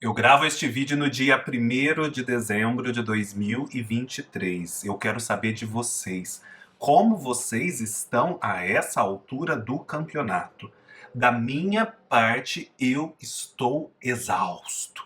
Eu gravo este vídeo no dia 1º de dezembro de 2023. Eu quero saber de vocês. Como vocês estão a essa altura do campeonato? Da minha parte, eu estou exausto.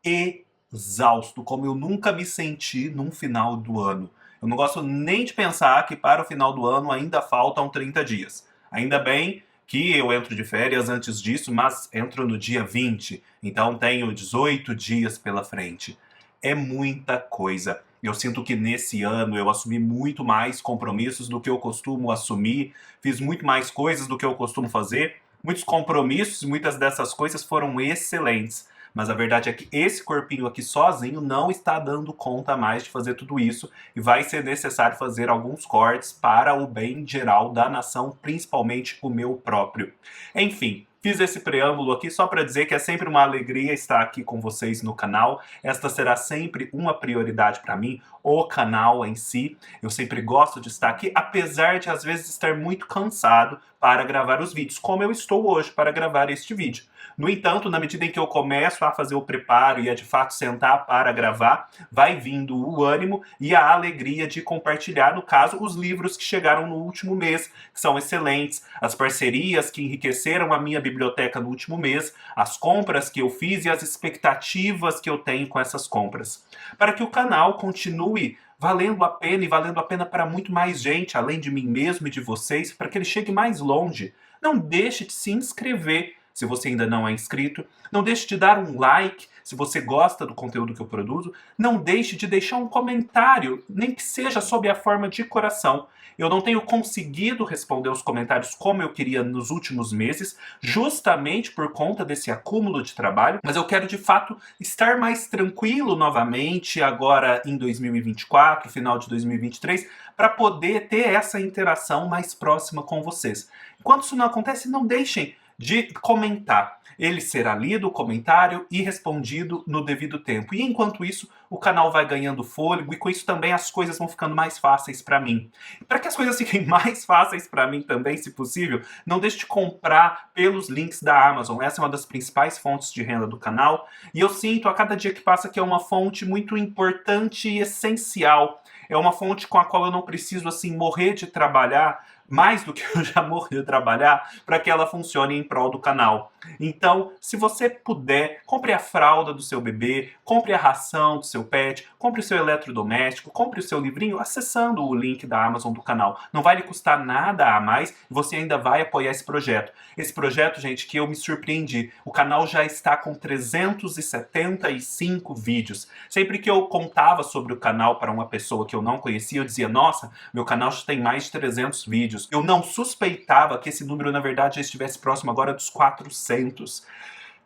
Exausto, como eu nunca me senti num final do ano. Eu não gosto nem de pensar que para o final do ano ainda faltam 30 dias. Ainda bem que eu entro de férias antes disso, mas entro no dia 20, então tenho 18 dias pela frente. É muita coisa. Eu sinto que nesse ano eu assumi muito mais compromissos do que eu costumo assumir, fiz muito mais coisas do que eu costumo fazer. Muitos compromissos e muitas dessas coisas foram excelentes. Mas a verdade é que esse corpinho aqui sozinho não está dando conta mais de fazer tudo isso e vai ser necessário fazer alguns cortes para o bem geral da nação, principalmente o meu próprio. Enfim, fiz esse preâmbulo aqui só para dizer que é sempre uma alegria estar aqui com vocês no canal. Esta será sempre uma prioridade para mim, o canal em si. Eu sempre gosto de estar aqui, apesar de às vezes estar muito cansado para gravar os vídeos, como eu estou hoje para gravar este vídeo. No entanto, na medida em que eu começo a fazer o preparo e a de fato sentar para gravar, vai vindo o ânimo e a alegria de compartilhar, no caso, os livros que chegaram no último mês, que são excelentes, as parcerias que enriqueceram a minha biblioteca no último mês, as compras que eu fiz e as expectativas que eu tenho com essas compras. Para que o canal continue valendo a pena e valendo a pena para muito mais gente, além de mim mesmo e de vocês, para que ele chegue mais longe, não deixe de se inscrever se você ainda não é inscrito. Não deixe de dar um like se você gosta do conteúdo que eu produzo. Não deixe de deixar um comentário, nem que seja sob a forma de coração. Eu não tenho conseguido responder os comentários como eu queria nos últimos meses, justamente por conta desse acúmulo de trabalho, mas eu quero de fato estar mais tranquilo novamente agora em 2024, final de 2023, para poder ter essa interação mais próxima com vocês. Enquanto isso não acontece, não deixem de comentar. Ele será lido, o comentário, e respondido no devido tempo. E enquanto isso, o canal vai ganhando fôlego e com isso também as coisas vão ficando mais fáceis para mim. Para que as coisas fiquem mais fáceis para mim também, se possível, não deixe de comprar pelos links da Amazon. Essa é uma das principais fontes de renda do canal. E eu sinto a cada dia que passa que é uma fonte muito importante e essencial. É uma fonte com a qual eu não preciso assim morrer de trabalhar, mais do que eu já morri de trabalhar, para que ela funcione em prol do canal. Então, se você puder, compre a fralda do seu bebê, compre a ração do seu pet, compre o seu eletrodoméstico, compre o seu livrinho acessando o link da Amazon do canal. Não vai lhe custar nada a mais e você ainda vai apoiar esse projeto. Esse projeto, gente, que eu me surpreendi. O canal já está com 375 vídeos. Sempre que eu contava sobre o canal para uma pessoa que eu não conhecia, eu dizia, nossa, meu canal já tem mais de 300 vídeos. Eu não suspeitava que esse número, na verdade, já estivesse próximo agora dos 400.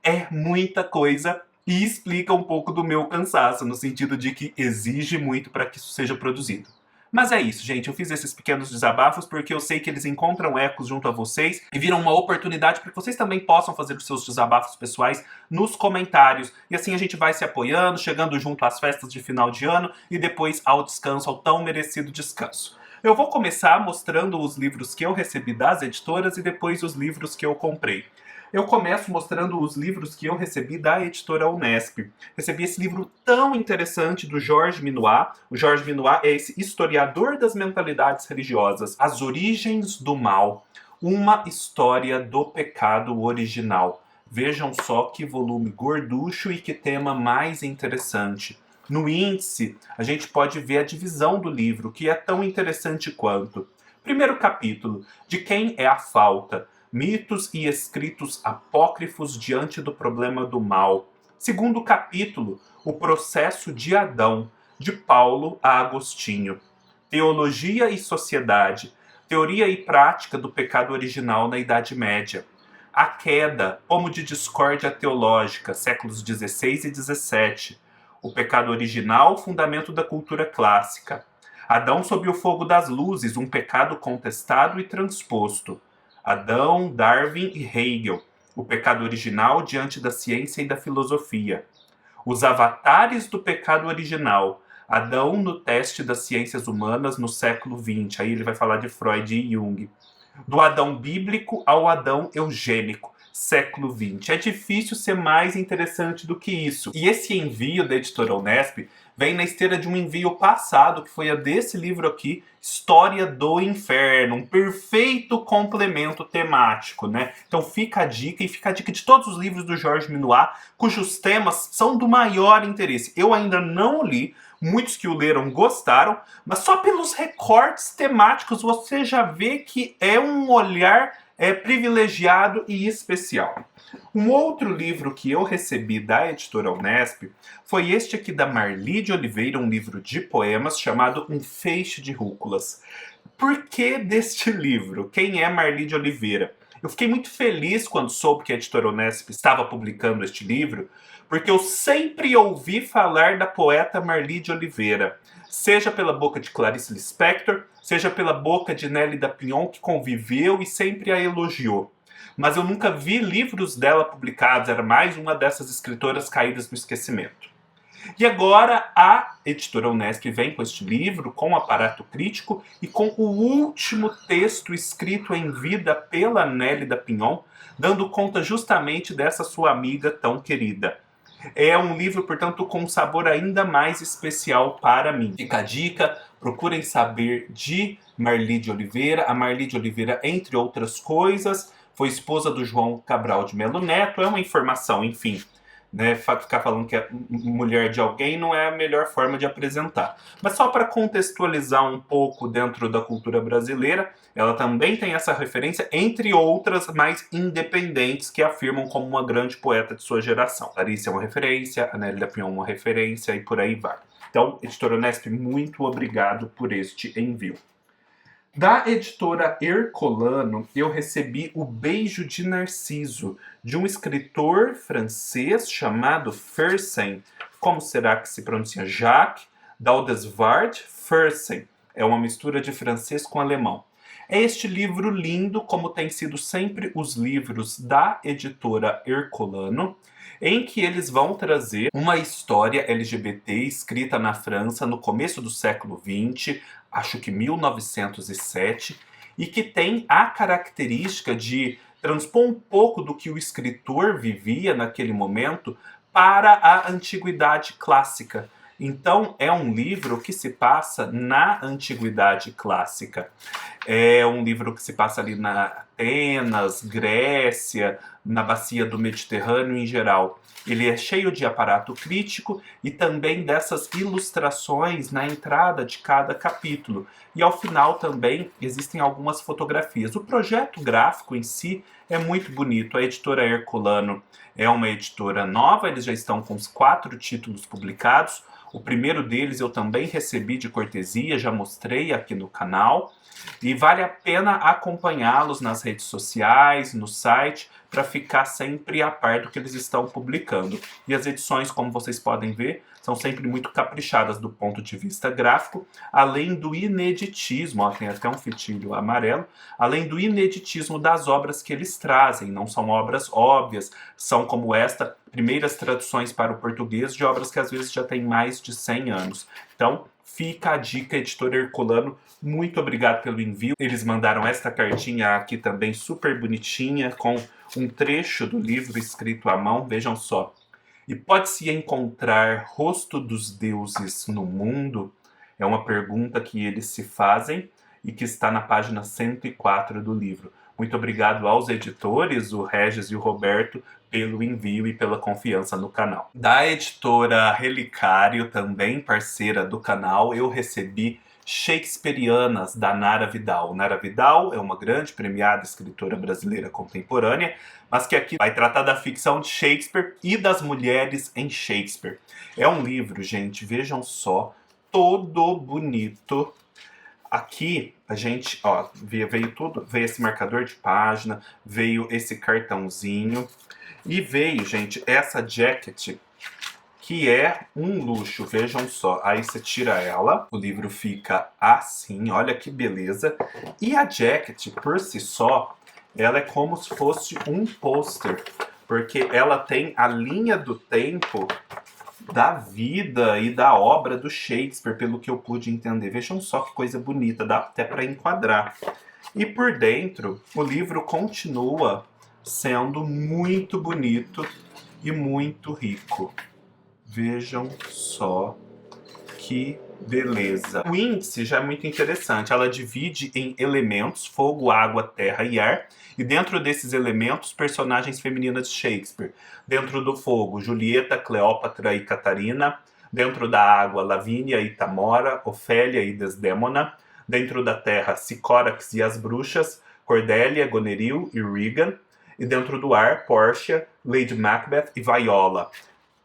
É muita coisa e explica um pouco do meu cansaço, no sentido de que exige muito para que isso seja produzido. Mas é isso, gente. Eu fiz esses pequenos desabafos porque eu sei que eles encontram ecos junto a vocês e viram uma oportunidade para que vocês também possam fazer os seus desabafos pessoais nos comentários. E assim a gente vai se apoiando, chegando junto às festas de final de ano e depois ao descanso, ao tão merecido descanso. Eu vou começar mostrando os livros que eu recebi das editoras e depois os livros que eu comprei. Eu começo mostrando os livros que eu recebi da editora Unesp. Recebi esse livro tão interessante do Georges Minoir. O Georges Minoir é esse historiador das mentalidades religiosas. As Origens do Mal. Uma história do pecado original. Vejam só que volume gorducho e que tema mais interessante. No índice, a gente pode ver a divisão do livro, que é tão interessante quanto. Primeiro capítulo, de quem é a falta? Mitos e escritos apócrifos diante do problema do mal. Segundo capítulo, o processo de Adão, de Paulo a Agostinho. Teologia e sociedade, teoria e prática do pecado original na Idade Média. A queda, pomo de discórdia teológica, séculos XVI e XVII. O pecado original, fundamento da cultura clássica. Adão sob o fogo das luzes, um pecado contestado e transposto. Adão, Darwin e Hegel, o pecado original diante da ciência e da filosofia. Os avatares do pecado original. Adão no teste das ciências humanas no século XX. Aí ele vai falar de Freud e Jung. Do Adão bíblico ao Adão eugênico. século XX. É difícil ser mais interessante do que isso. E esse envio da editora Unesp vem na esteira de um envio passado, que foi a desse livro aqui, História do Inferno, um perfeito complemento temático, né? Então fica a dica, e fica a dica de todos os livros do Georges Minoir, cujos temas são do maior interesse. Eu ainda não o li, muitos que o leram gostaram, mas só pelos recortes temáticos você já vê que é um olhar privilegiado e especial. Um outro livro que eu recebi da editora Unesp foi este aqui da Marli de Oliveira, um livro de poemas chamado Um Feixe de Rúculas. Por que deste livro? Quem é Marli de Oliveira? Eu fiquei muito feliz quando soube que a editora Unesp estava publicando este livro, porque eu sempre ouvi falar da poeta Marli de Oliveira, seja pela boca de Clarice Lispector, seja pela boca de Nélida Pinhon, que conviveu e sempre a elogiou. Mas eu nunca vi livros dela publicados, era mais uma dessas escritoras caídas no esquecimento. E agora a editora Unesp vem com este livro, com um aparato crítico e com o último texto escrito em vida pela Nélida Pinhon, dando conta justamente dessa sua amiga tão querida. É um livro, portanto, com um sabor ainda mais especial para mim. Fica a dica, procurem saber de Marli de Oliveira. A Marli de Oliveira, entre outras coisas, foi esposa do João Cabral de Melo Neto. É uma informação, enfim, né? Ficar falando que é mulher de alguém não é a melhor forma de apresentar. Mas só para contextualizar um pouco dentro da cultura brasileira, ela também tem essa referência, entre outras mais independentes que afirmam como uma grande poeta de sua geração. Clarice é uma referência, a Nélida Pinhon uma referência e por aí vai. Então, editora Unesp, muito obrigado por este envio. Da editora Hercolano, eu recebi O Beijo de Narciso, de um escritor francês chamado Fersen. Como será que se pronuncia? Jacques Daudesvard Fersen. É uma mistura de francês com alemão. É este livro lindo, como tem sido sempre os livros da editora Hercolano, em que eles vão trazer uma história LGBT escrita na França no começo do século XX, acho que 1907, e que tem a característica de transpor um pouco do que o escritor vivia naquele momento para a antiguidade clássica. Então, é um livro que se passa na antiguidade clássica. É um livro que se passa ali na Atenas, Grécia, na bacia do Mediterrâneo em geral. Ele é cheio de aparato crítico e também dessas ilustrações na entrada de cada capítulo. E ao final também existem algumas fotografias. O projeto gráfico em si é muito bonito. A editora Herculano é uma editora nova, eles já estão com os 4 títulos publicados. O primeiro deles eu também recebi de cortesia, já mostrei aqui no canal. E vale a pena acompanhá-los nas redes sociais, no site, para ficar sempre a par do que eles estão publicando. E as edições, como vocês podem ver, são sempre muito caprichadas do ponto de vista gráfico, além do ineditismo, ó, tem até um fitilho amarelo, além do ineditismo das obras que eles trazem. Não são obras óbvias, são como esta, primeiras traduções para o português de obras que às vezes já têm mais de 100 anos. Então, fica a dica, editora Herculano. Muito obrigado pelo envio. Eles mandaram esta cartinha aqui também super bonitinha, com um trecho do livro escrito à mão. Vejam só. E pode-se encontrar rosto dos deuses no mundo? É uma pergunta que eles se fazem e que está na página 104 do livro. Muito obrigado aos editores, o Regis e o Roberto, pelo envio e pela confiança no canal. Da editora Relicário, também parceira do canal, eu recebi Shakespearianas, da Nara Vidal. Nara Vidal é uma grande premiada escritora brasileira contemporânea, mas que aqui vai tratar da ficção de Shakespeare e das mulheres em Shakespeare. É um livro, gente, vejam só, todo bonito. Aqui a gente, ó, veio tudo, veio esse marcador de página, veio esse cartãozinho e veio, gente, essa jacket que é um luxo, vejam só. Aí você tira ela, o livro fica assim, olha que beleza. E a jacket, por si só, ela é como se fosse um pôster, porque ela tem a linha do tempo da vida e da obra do Shakespeare, pelo que eu pude entender. Vejam só que coisa bonita, dá até para enquadrar. E por dentro, o livro continua sendo muito bonito e muito rico. Vejam só que beleza. O índice já é muito interessante. Ela divide em elementos: fogo, água, terra e ar. E dentro desses elementos, personagens femininas de Shakespeare. Dentro do fogo, Julieta, Cleópatra e Catarina. Dentro da água, Lavínia e Tamora, Ofélia e Desdémona. Dentro da terra, Sicórax e as bruxas, Cordélia, Goneril e Regan. E dentro do ar, Pórcia, Lady Macbeth e Viola.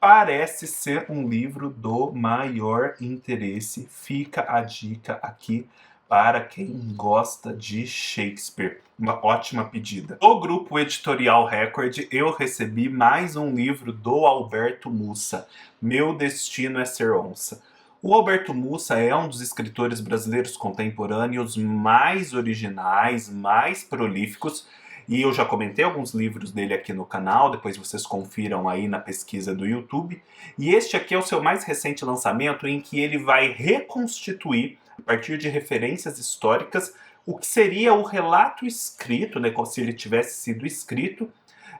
Parece ser um livro do maior interesse. Fica a dica aqui para quem gosta de Shakespeare. Uma ótima pedida. Do grupo editorial Record, eu recebi mais um livro do Alberto Mussa, Meu Destino é Ser Onça. O Alberto Mussa é um dos escritores brasileiros contemporâneos mais originais, mais prolíficos, e eu já comentei alguns livros dele aqui no canal, depois vocês confiram aí na pesquisa do YouTube. E este aqui é o seu mais recente lançamento, em que ele vai reconstituir, a partir de referências históricas, o que seria o relato escrito, né, como se ele tivesse sido escrito,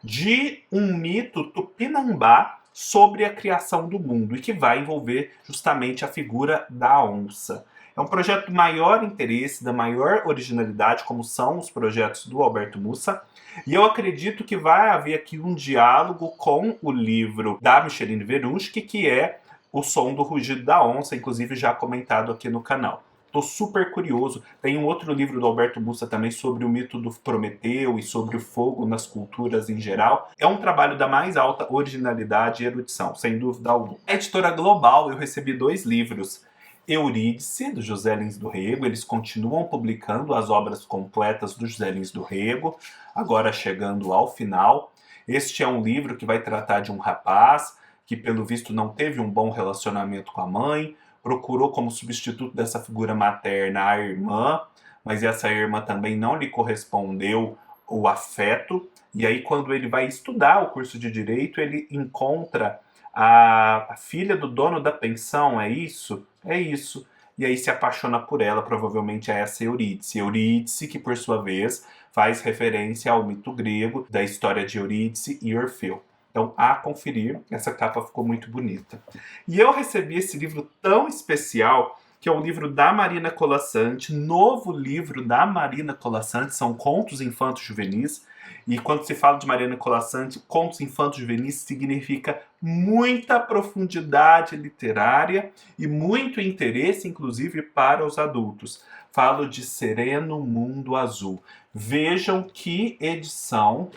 de um mito tupinambá sobre a criação do mundo, e que vai envolver justamente a figura da onça. É um projeto do maior interesse, da maior originalidade, como são os projetos do Alberto Mussa. E eu acredito que vai haver aqui um diálogo com o livro da Micheline Verunski, que é O Som do Rugido da Onça, inclusive já comentado aqui no canal. Estou super curioso. Tem um outro livro do Alberto Mussa também sobre o mito do Prometeu e sobre o fogo nas culturas em geral. É um trabalho da mais alta originalidade e erudição, sem dúvida alguma. A editora Global, eu recebi 2 livros. Eurídice, do José Lins do Rego. Eles continuam publicando as obras completas do José Lins do Rego, agora chegando ao final. Este é um livro que vai tratar de um rapaz que, pelo visto, não teve um bom relacionamento com a mãe, procurou como substituto dessa figura materna a irmã, mas essa irmã também não lhe correspondeu o afeto. E aí, quando ele vai estudar o curso de Direito, ele encontra a filha do dono da pensão, é isso? É isso. E aí se apaixona por ela, provavelmente é essa Eurídice. Eurídice, que por sua vez faz referência ao mito grego da história de Eurídice e Orfeu. Então, a conferir, essa capa ficou muito bonita. E eu recebi esse livro tão especial, que é um livro da Marina Colasanti, novo livro da Marina Colasanti, são contos infantos juvenis. E quando se fala de Marina Colasanti, contos infantos juvenis significa muita profundidade literária e muito interesse, inclusive, para os adultos. Falo de Sereno Mundo Azul. Vejam que edição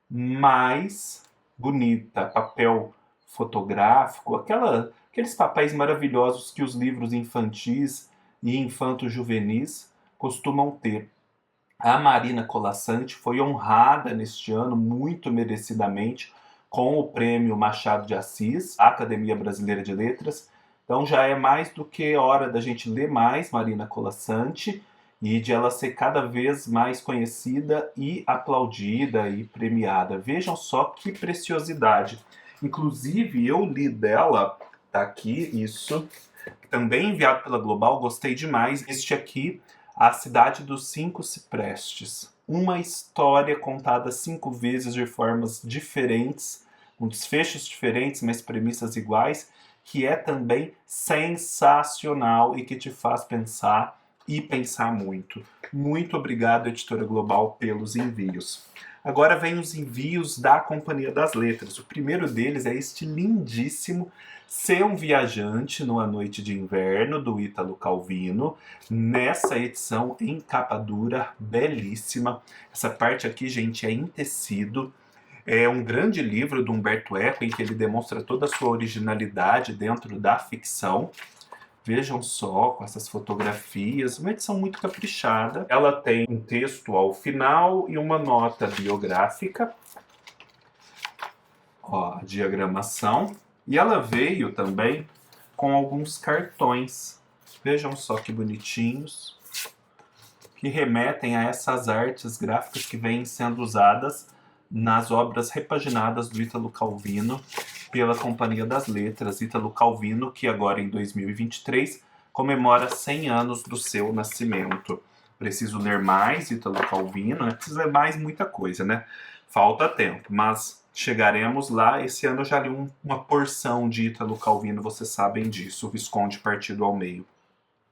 mais bonita, papel fotográfico, aqueles papéis maravilhosos que os livros infantis e infanto-juvenis costumam ter. A Marina Colasanti foi honrada neste ano, muito merecidamente, com o prêmio Machado de Assis, da Academia Brasileira de Letras. Então já é mais do que hora da gente ler mais Marina Colasanti e de ela ser cada vez mais conhecida e aplaudida e premiada. Vejam só que preciosidade. Inclusive, eu li dela, tá aqui, isso, também enviado pela Global, gostei demais. Este aqui, A Cidade dos 5 Ciprestes. Uma história contada 5 vezes de formas diferentes, com desfechos diferentes, mas premissas iguais, que é também sensacional e que te faz pensar e pensar muito. Muito obrigado, Editora Global, pelos envios. Agora vem os envios da Companhia das Letras. O primeiro deles é este lindíssimo Ser um Viajante numa Noite de Inverno, do Ítalo Calvino, nessa edição em capa dura, belíssima. Essa parte aqui, gente, é em tecido. É um grande livro do Umberto Eco, em que ele demonstra toda a sua originalidade dentro da ficção. Vejam só, com essas fotografias, uma edição muito caprichada. Ela tem um texto ao final e uma nota biográfica. Ó, a diagramação. E ela veio também com alguns cartões. Vejam só que bonitinhos. Que remetem a essas artes gráficas que vêm sendo usadas nas obras repaginadas do Ítalo Calvino pela Companhia das Letras. Ítalo Calvino, que agora em 2023 comemora 100 anos do seu nascimento. Preciso ler mais Ítalo Calvino, preciso ler mais muita coisa, né? Falta tempo, mas chegaremos lá. Esse ano eu já li uma porção de Ítalo Calvino, vocês sabem disso, o Visconde Partido ao Meio.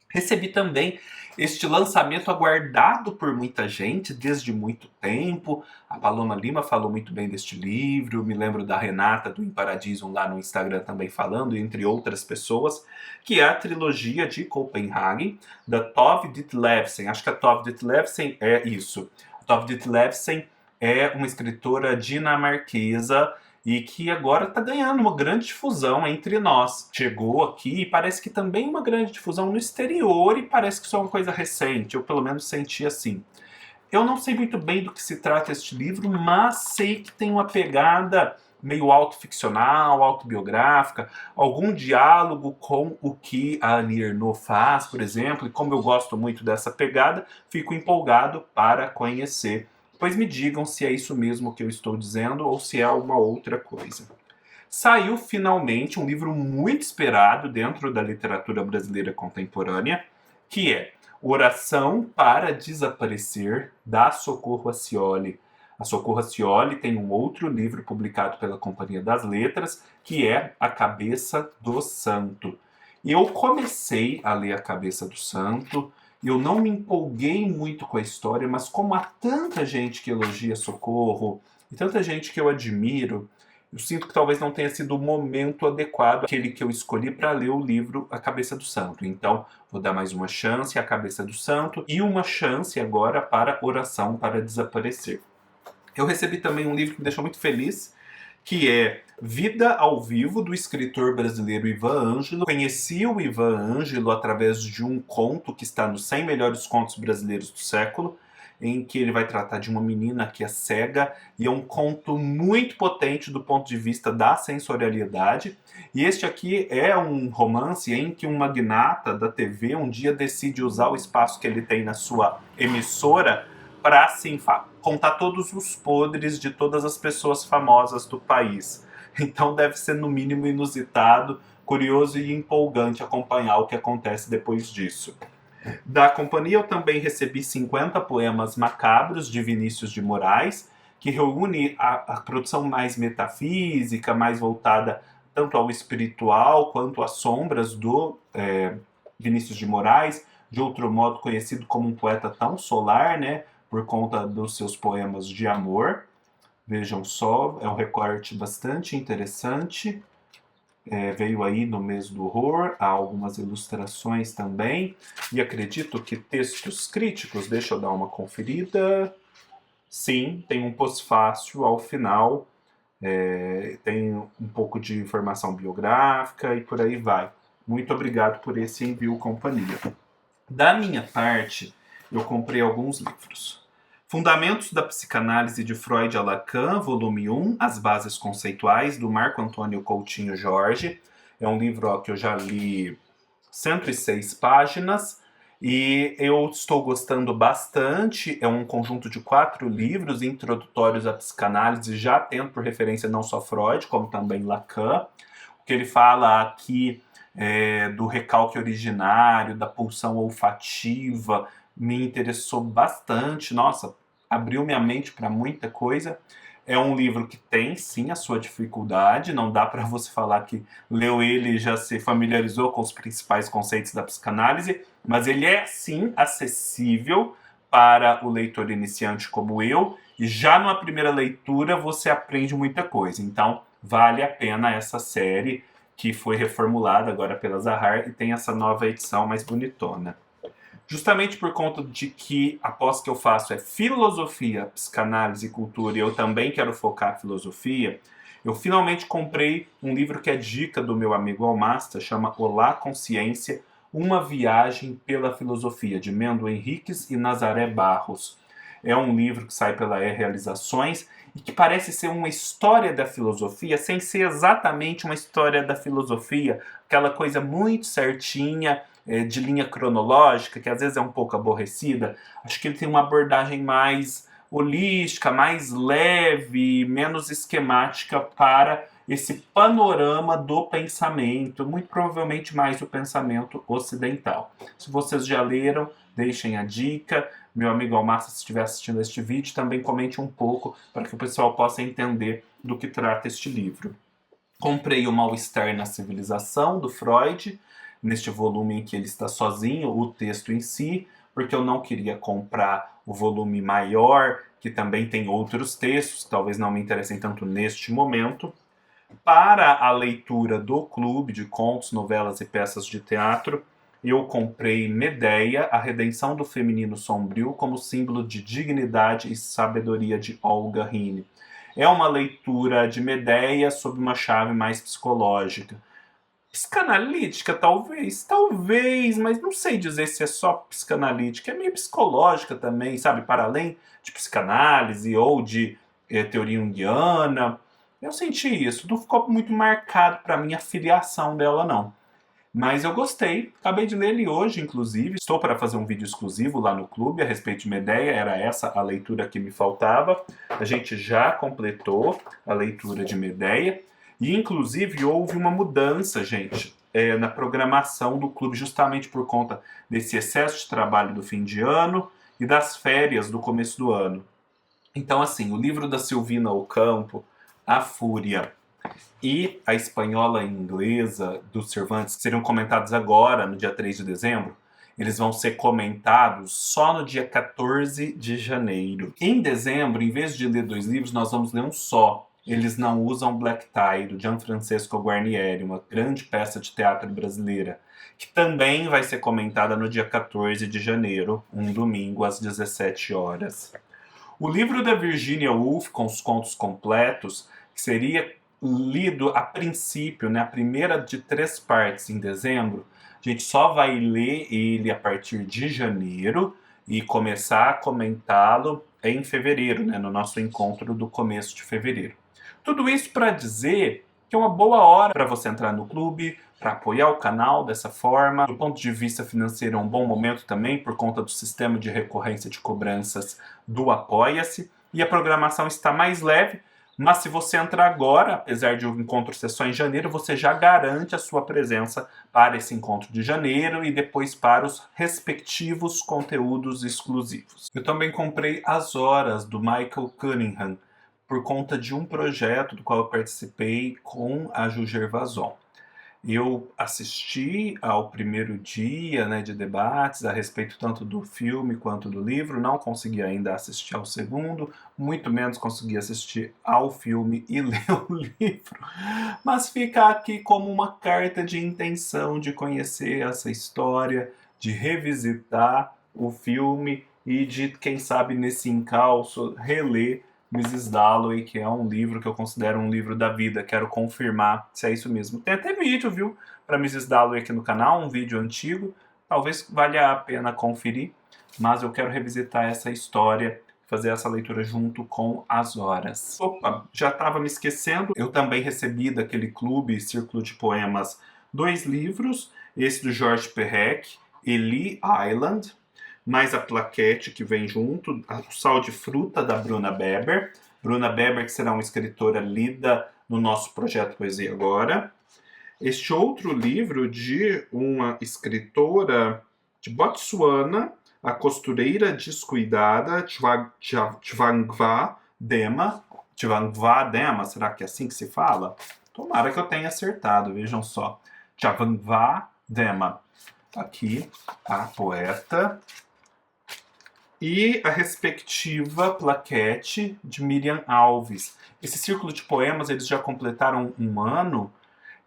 Recebi também este lançamento aguardado por muita gente desde muito tempo. A Paloma Lima falou muito bem deste livro, me lembro da Renata do Em Paradiso lá no Instagram também falando, entre outras pessoas, que é a trilogia de Copenhague, da Tove Ditlevsen. Acho que a Tove Ditlevsen é isso. A Tove Ditlevsen é uma escritora dinamarquesa e que agora está ganhando uma grande difusão entre nós. Chegou aqui e parece que também uma grande difusão no exterior e parece que isso é uma coisa recente, eu pelo menos senti assim. Eu não sei muito bem do que se trata este livro, mas sei que tem uma pegada meio autoficcional, autobiográfica, algum diálogo com o que a Annie Ernaux faz, por exemplo, e como eu gosto muito dessa pegada, fico empolgado para conhecer. Pois me digam se é isso mesmo que eu estou dizendo ou se é uma outra coisa. Saiu finalmente um livro muito esperado dentro da literatura brasileira contemporânea, que é Oração para Desaparecer, da Socorro Acioli. A Socorro Acioli tem um outro livro publicado pela Companhia das Letras, que é A Cabeça do Santo. Eu comecei a ler A Cabeça do Santo, eu não me empolguei muito com a história, mas como há tanta gente que elogia Socorro e tanta gente que eu admiro, eu sinto que talvez não tenha sido o momento adequado, aquele que eu escolhi para ler o livro A Cabeça do Santo. Então, vou dar mais uma chance à Cabeça do Santo e uma chance agora para Oração para Desaparecer. Eu recebi também um livro que me deixou muito feliz, que é Vida ao Vivo, do escritor brasileiro Ivan Ângelo. Conheci o Ivan Ângelo através de um conto que está nos 100 melhores contos brasileiros do século, em que ele vai tratar de uma menina que é cega, e é um conto muito potente do ponto de vista da sensorialidade. E este aqui é um romance em que um magnata da TV um dia decide usar o espaço que ele tem na sua emissora para, assim, contar todos os podres de todas as pessoas famosas do país. Então deve ser no mínimo inusitado, curioso e empolgante acompanhar o que acontece depois disso. Da companhia eu também recebi 50 poemas macabros de Vinícius de Moraes, que reúne a produção mais metafísica, mais voltada tanto ao espiritual quanto às sombras do Vinícius de Moraes, de outro modo conhecido como um poeta tão solar, né, por conta dos seus poemas de amor. Vejam só, é um recorte bastante interessante. Veio aí no mês do horror, há algumas ilustrações também, e acredito que textos críticos, deixa eu dar uma conferida. Sim, tem um pós-fácil ao final, tem um pouco de informação biográfica e por aí vai. Muito obrigado por esse envio, companhia. Da minha parte, eu comprei alguns livros. Fundamentos da Psicanálise de Freud a Lacan, volume 1, As Bases Conceituais, do Marco Antônio Coutinho Jorge. É um livro que eu já li 106 páginas e eu estou gostando bastante. É um conjunto de 4 livros introdutórios à psicanálise, já tendo por referência não só Freud, como também Lacan. O que ele fala aqui do recalque originário, da pulsão olfativa, me interessou bastante. Nossa, abriu minha mente para muita coisa. É um livro que tem, sim, a sua dificuldade. Não dá para você falar que leu ele e já se familiarizou com os principais conceitos da psicanálise, mas ele é, sim, acessível para o leitor iniciante como eu, e já numa primeira leitura você aprende muita coisa. Então, vale a pena essa série, que foi reformulada agora pela Zahar e tem essa nova edição mais bonitona. Justamente por conta de que a pós que eu faço é filosofia, psicanálise e cultura, e eu também quero focar a filosofia, eu finalmente comprei um livro que é dica do meu amigo Almasta, chama Olá Consciência, uma viagem pela filosofia, de Mendo Henriques e Nazaré Barros. É um livro que sai pela Realizações e que parece ser uma história da filosofia, sem ser exatamente uma história da filosofia, aquela coisa muito certinha, de linha cronológica, que às vezes é um pouco aborrecida. Acho que ele tem uma abordagem mais holística, mais leve, menos esquemática para esse panorama do pensamento, muito provavelmente mais o pensamento ocidental. Se vocês já leram, deixem a dica, meu amigo Almassa, se estiver assistindo este vídeo, também comente um pouco para que o pessoal possa entender do que trata este livro. Comprei o Mal-Estar na Civilização, do Freud, neste volume em que ele está sozinho, o texto em si, porque eu não queria comprar o volume maior, que também tem outros textos, que talvez não me interessem tanto neste momento. Para a leitura do clube de contos, novelas e peças de teatro, eu comprei Medéia, A Redenção do Feminino Sombrio, como símbolo de dignidade e sabedoria de Olga Rini. É uma leitura de Medéia sob uma chave mais psicológica. Psicanalítica, talvez, mas não sei dizer se é só psicanalítica, é meio psicológica também, sabe? Para além de psicanálise ou de teoria junguiana. Eu senti isso, não ficou muito marcado para mim a filiação dela, não. Mas eu gostei, acabei de ler ele hoje, inclusive. Estou para fazer um vídeo exclusivo lá no clube a respeito de Medéia, era essa a leitura que me faltava. A gente já completou a leitura de Medéia. E, inclusive, houve uma mudança, gente, na programação do clube, justamente por conta desse excesso de trabalho do fim de ano e das férias do começo do ano. Então, assim, o livro da Silvina Ocampo, A Fúria, e a espanhola e inglesa dos Cervantes, que seriam comentados agora, no dia 3 de dezembro, eles vão ser comentados só no dia 14 de janeiro. Em dezembro, em vez de ler 2 livros, nós vamos ler um só. Eles não usam Black Tie, do Gianfrancesco Guarnieri, uma grande peça de teatro brasileira, que também vai ser comentada no dia 14 de janeiro, um domingo, às 17 horas. O livro da Virginia Woolf, com os contos completos, que seria lido a princípio, né, a primeira de 3 partes em dezembro, a gente só vai ler ele a partir de janeiro e começar a comentá-lo em fevereiro, né, no nosso encontro do começo de fevereiro. Tudo isso para dizer que é uma boa hora para você entrar no clube, para apoiar o canal dessa forma. Do ponto de vista financeiro, é um bom momento também, por conta do sistema de recorrência de cobranças do Apoia-se. E a programação está mais leve, mas se você entrar agora, apesar de o encontro ser só em janeiro, você já garante a sua presença para esse encontro de janeiro e depois para os respectivos conteúdos exclusivos. Eu também comprei As Horas, do Michael Cunningham, por conta de um projeto do qual eu participei com a Ju Gervason. Eu assisti ao primeiro dia, né, de debates a respeito tanto do filme quanto do livro, não consegui ainda assistir ao segundo, muito menos consegui assistir ao filme e ler o livro, mas fica aqui como uma carta de intenção de conhecer essa história, de revisitar o filme e de, quem sabe, nesse encalço, reler Mrs. Dalloway, que é um livro que eu considero um livro da vida. Quero confirmar se é isso mesmo. Tem até vídeo, viu, para Mrs. Dalloway aqui no canal, um vídeo antigo. Talvez valha a pena conferir, mas eu quero revisitar essa história, fazer essa leitura junto com As Horas. Opa, já estava me esquecendo. Eu também recebi daquele clube, Círculo de Poemas, 2 livros. Esse do George Perec, Eli Island, mais a plaquete que vem junto, o Sal de Fruta, da Bruna Beber. Bruna Beber, que será uma escritora lida no nosso projeto Poesia Agora. Este outro livro de uma escritora de Botsuana, A Costureira Descuidada, Tshivangva Dema. Tshivangva Dema, será que é assim que se fala? Tomara que eu tenha acertado, vejam só. Tshivangva Dema. Aqui, a poeta. E a respectiva plaquete de Miriam Alves. Esse círculo de poemas, eles já completaram 1 ano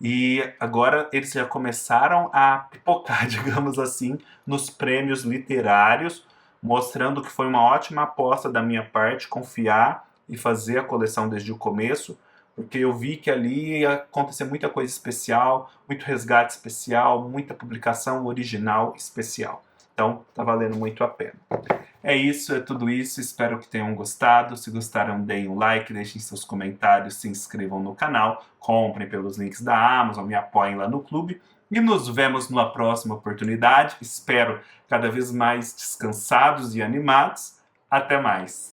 e agora eles já começaram a pipocar, digamos assim, nos prêmios literários, mostrando que foi uma ótima aposta da minha parte confiar e fazer a coleção desde o começo, porque eu vi que ali ia acontecer muita coisa especial, muito resgate especial, muita publicação original especial. Então, tá valendo muito a pena. É isso, é tudo isso. Espero que tenham gostado. Se gostaram, deem um like, deixem seus comentários, se inscrevam no canal, comprem pelos links da Amazon, me apoiem lá no clube. E nos vemos numa próxima oportunidade. Espero cada vez mais descansados e animados. Até mais!